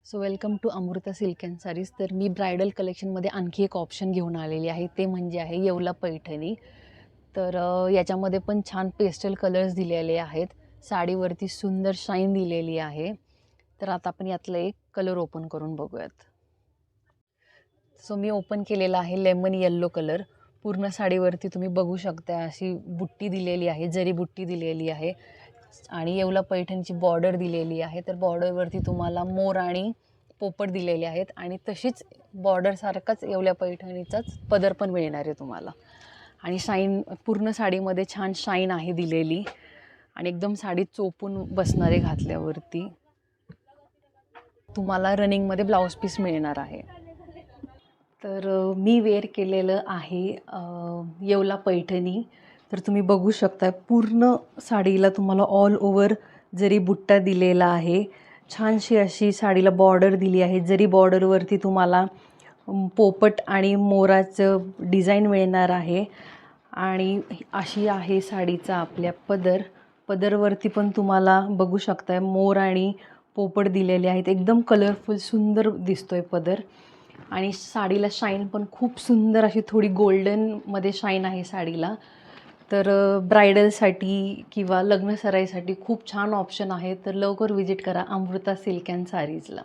So welcome to Amrita silk and saris. तर मी bridal कलेक्शनमध्ये आणखी एक ऑप्शन घेऊन आलेली आहे, ते म्हणजे आहे येवला पैठणी. तर याच्यामध्ये पण छान पेस्टल कलर्स दिलेले आहेत. साडीवरती सुंदर शाईन दिलेली आहे. तर आता आपण यातलं एक कलर ओपन करून बघूयात. सो मी ओपन केलेला आहे लेमन येल्लो कलर. पूर्ण साडीवरती तुम्ही बघू शकता अशी बुट्टी दिलेली आहे, जरी बुट्टी दिलेली आहे आणि येवला पैठणची बॉर्डर दिलेली आहे. तर बॉर्डरवरती तुम्हाला मोर आणि पोपट दिलेले आहेत आणि तशीच बॉर्डरसारखाच येवला पैठणीचाच पदर पण मिळणार आहे तुम्हाला. आणि शाईन पूर्ण साडीमध्ये छान शाईन आहे दिलेली आणि एकदम साडी चोपून बसणारे घातल्यावरती. तुम्हाला रनिंगमध्ये ब्लाऊज पीस मिळणार आहे. तर मी वेअर केलेलं आहे येवला पैठणी. तर तुम्ही बघू शकता पूर्ण साडीला तुम्हाला ऑल ओव्हर जरी बुट्टा दिलेला आहे. छानशी अशी साडीला बॉर्डर दिली आहे. जरी बॉर्डरवरती तुम्हाला पोपट आणि मोराचं डिझाईन मिळणार आहे. आणि अशी आहे साडीचा आपल्या पदरवरती पण तुम्हाला बघू शकता मोर आणि पोपट दिलेले आहेत. एकदम कलरफुल सुंदर दिसतोय पदर. आणि साडीला शाईन पण खूप सुंदर अशी थोडी गोल्डनमध्ये शाईन आहे साडीला. तर ब्रायडलसाठी किंवा लग्नसराईसाठी खूप छान ऑप्शन आहे. तर लवकर विजिट करा अमृता सिल्क अँड सारीजला.